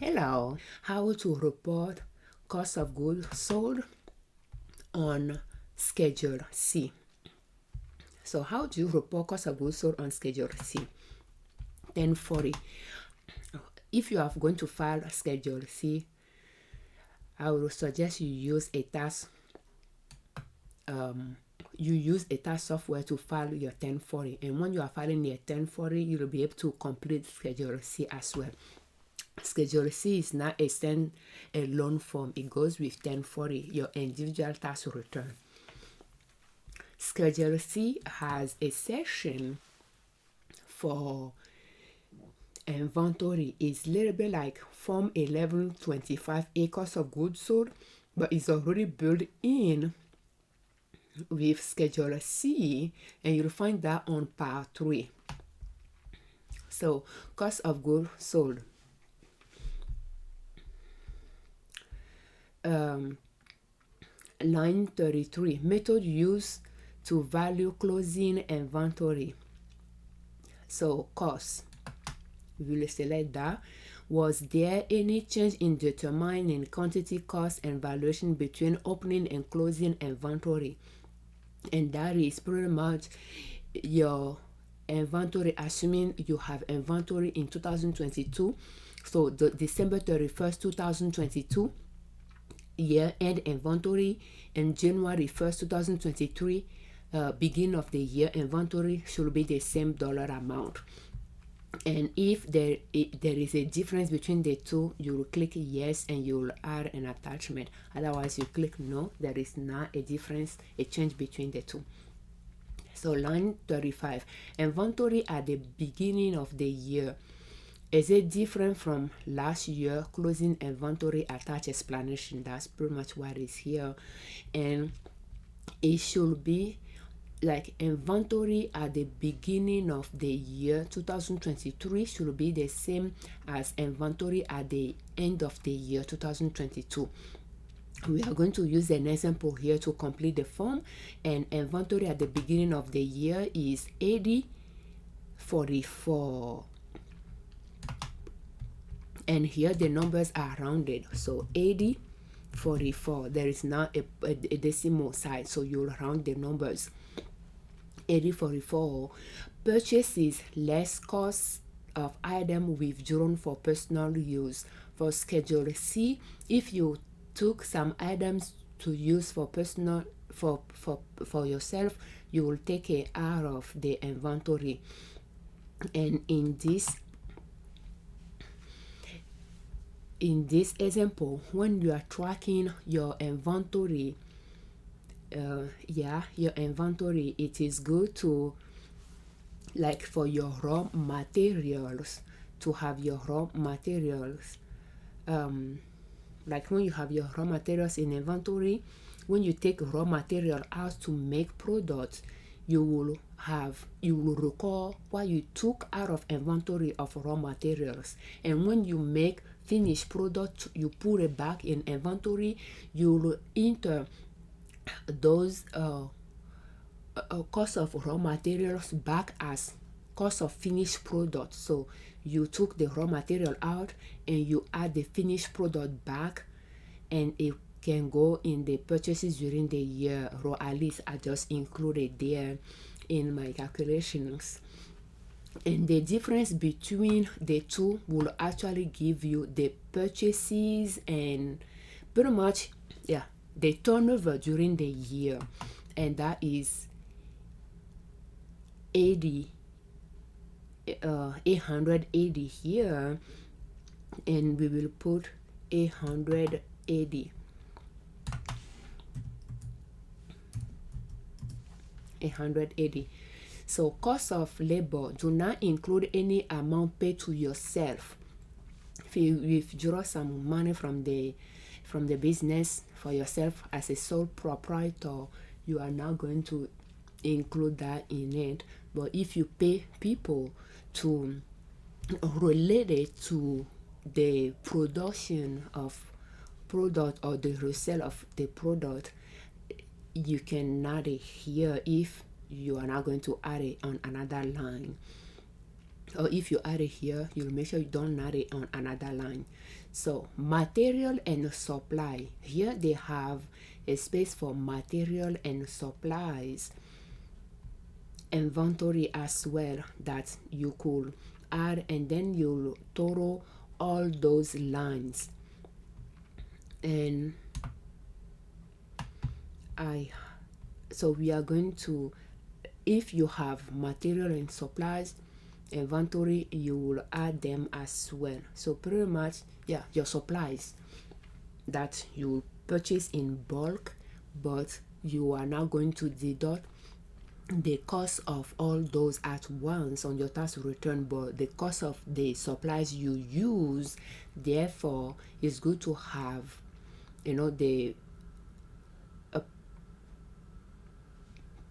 Hello, how to report cost of goods sold on Schedule C. So how do you report cost of goods sold on Schedule C? 1040. If you are going to file Schedule C, I would suggest you use a tax software to file your 1040. And when you are filing your 1040, you'll be able to complete Schedule C as well. Schedule C is not a loan form. It goes with 1040, your individual tax return. Schedule C has a section for inventory. It's a little bit like Form 1125A cost of goods sold, but it's already built in with Schedule C, and you'll find that on Part 3. So, cost of goods sold. Line 33, method used to value closing inventory. So cost, we will select that. Was there any change in determining quantity, cost, and valuation between opening and closing inventory? And that is pretty much your inventory, assuming you have inventory in 2022. So the December 31st, 2022 year-end inventory and January 1st, 2023 beginning of the year inventory should be the same dollar amount. And if there is a difference between the two, you will click yes and you will add an attachment. Otherwise, you click no, there is not a difference, a change between the two. So line 35, inventory at the beginning of the year. Is it different from last year? Closing inventory, attach explanation. That's pretty much what is here. And it should be like inventory at the beginning of the year 2023 should be the same as inventory at the end of the year 2022. We are going to use an example here to complete the form. And inventory at the beginning of the year is 8044. And here the numbers are rounded, so 8044. There is not a decimal side, so you'll round the numbers. 8044. Purchases less cost of item withdrawn for personal use. For Schedule C, if you took some items to use for personal for yourself, you will take it out of the inventory. And in this example, when you are tracking your inventory, your inventory, it is good to, like for your raw materials, to have your raw materials. Like when you have your raw materials in inventory, when you take raw material out to make products, you will recall what you took out of inventory of raw materials. And when you make finished product, you put it back in inventory, you will enter those cost of raw materials back as cost of finished product. So you took the raw material out and you add the finished product back, and it can go in the purchases during the year, or at least I just included there in my calculations. And the difference between the two will actually give you the purchases and pretty much the turnover during the year, and that is 880 here, and we will put 880. So cost of labor do not include any amount paid to yourself. If you withdraw some money from the business for yourself as a sole proprietor, you are not going to include that in it. But if you pay people to relate it to the production of product or the resale of the product, you can add it here if you are not going to add it on another line. or if you add it here, you'll make sure you don't add it on another line. So material and supply, here they have a space for material and supplies inventory as well that you could add, and then you'll total all those lines. And so we are going to, if you have material and supplies inventory, you will add them as well. So pretty much, yeah, your supplies that you purchase in bulk, but you are now going to deduct the cost of all those at once on your tax return, but the cost of the supplies you use, therefore it's good to have, the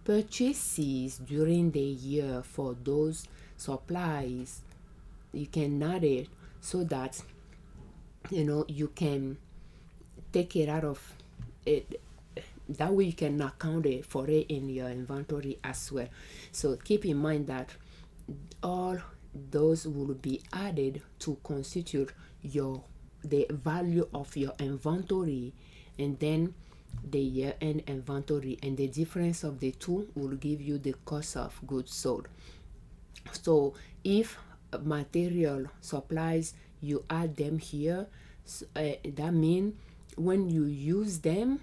purchases during the year for those supplies. You can add it so that you can take it out of it. That way you can account it for it in your inventory as well. So keep in mind that all those will be added to constitute the value of your inventory, and then the year-end inventory, and the difference of the two will give you the cost of goods sold. So if material supplies, you add them here, that means when you use them,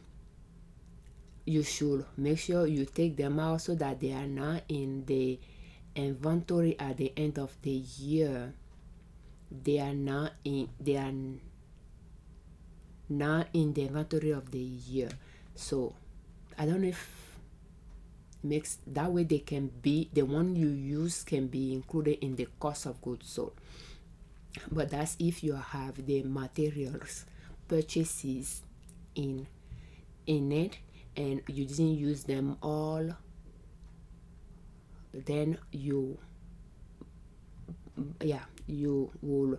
you should make sure you take them out so that they are not in the inventory at the end of the year. They are not in the inventory of the year. So I don't know if makes that way, they can be, the one you use can be included in the cost of goods sold. But that's if you have the materials purchases in it and you didn't use them all, then you will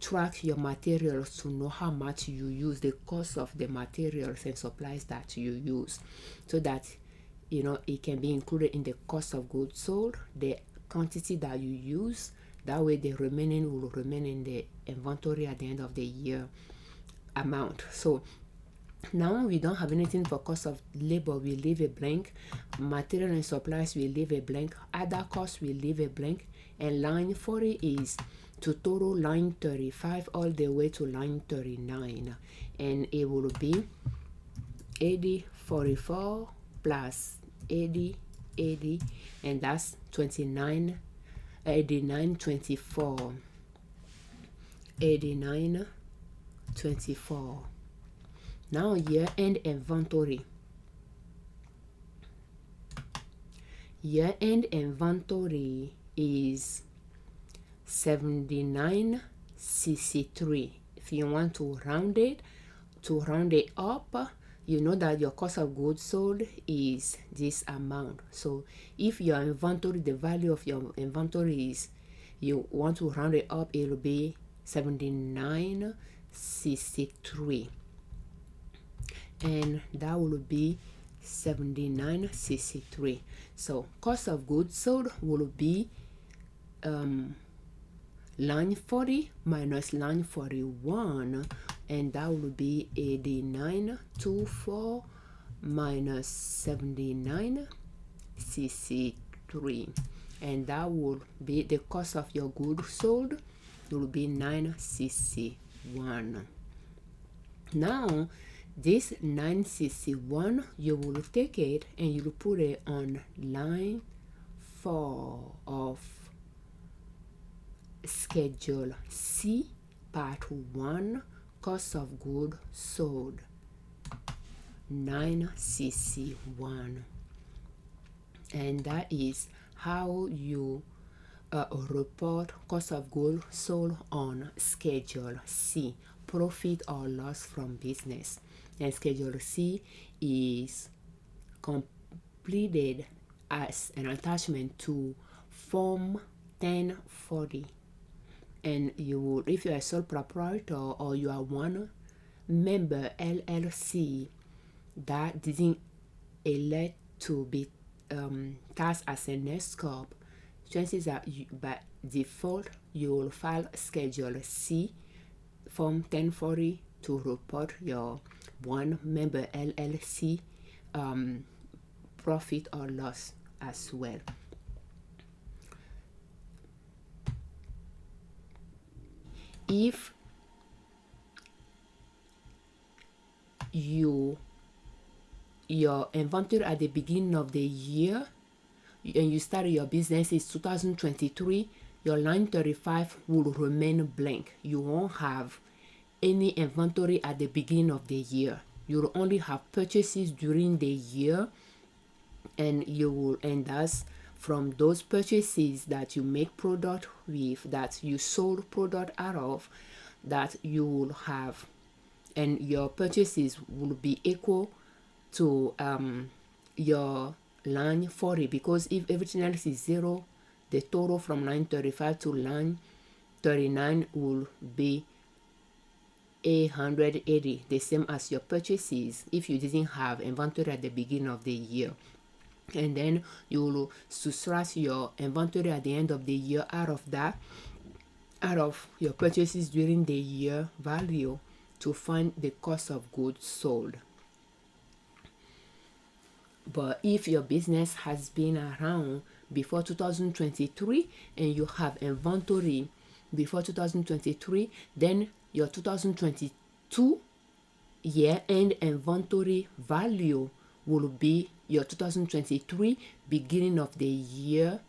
track your materials to know how much you use, the cost of the materials and supplies that you use, so that it can be included in the cost of goods sold, the quantity that you use. That way the remaining will remain in the inventory at the end of the year amount. So now we don't have anything for cost of labor, we leave a blank. Material and supplies, we leave a blank. Other costs, we leave a blank. And line 40 is to total line 35 all the way to line 39, and it will be 8044 plus 80, and that's 29, 8924, 8924. Now year-end inventory. Year-end inventory is 7963. If you want to round it up, you know that your cost of goods sold is this amount. So if your inventory, the value of your inventory is, you want to round it up, it will be 7963, and that will be 7963. So cost of goods sold will be line 40 minus line 41, and that will be 8924 minus 7963, and that will be the cost of your goods sold, will be 961. Now this 961, you will take it and you will put it on line 4 of Schedule C, Part 1, Cost of Goods Sold, 961. And that is how you report cost of goods sold on Schedule C, profit or loss from business. And Schedule C is completed as an attachment to Form 1040. And you will, if you are a sole proprietor or you are one member LLC that didn't elect to be taxed as an S corp, chances are default, you will file Schedule C, Form 1040, to report your one member LLC profit or loss as well. If your inventory at the beginning of the year and you started your business is 2023, your line 35 will remain blank. You won't have any inventory at the beginning of the year. You'll only have purchases during the year, and you will, and thus from those purchases that you make product with, that you sold product out of, that you will have, and your purchases will be equal to your line 40, because if everything else is zero, the total from line 35 to line 39 will be 880, the same as your purchases if you didn't have inventory at the beginning of the year. And then you will subtract your inventory at the end of the year out of that, out of your purchases during the year value, to find the cost of goods sold. But if your business has been around before 2023 and you have inventory before 2023, then your 2022 year-end inventory value will be your 2023 beginning of the year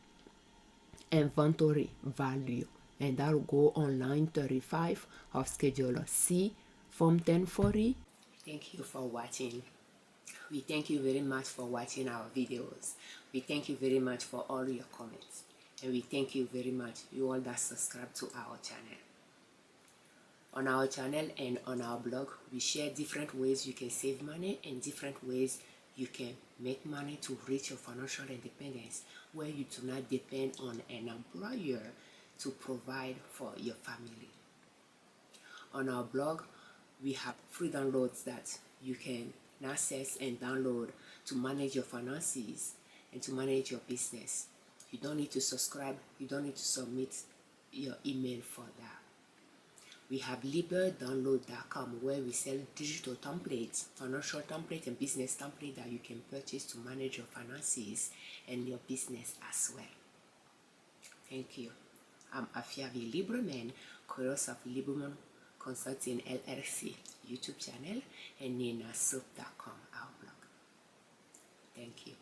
inventory value, and that will go on line 35 of Schedule C, Form 1040. Thank you for watching. We thank you very much for watching our videos. We thank you very much for all your comments. And we thank you very much, you all that subscribe to our channel. On our channel and on our blog, we share different ways you can save money and different ways you can make money to reach your financial independence, where you do not depend on an employer to provide for your family. On our blog, we have free downloads that you can access and download to manage your finances and to manage your business. You don't need to subscribe, you don't need to submit your email for that. We have liberdownload.com, where we sell digital templates, financial templates and business templates that you can purchase to manage your finances and your business as well. Thank you. I'm Afiavi Liberman, co-host of Liberman Consulting L.L.C YouTube channel and NinaSoap.com, our blog. Thank you.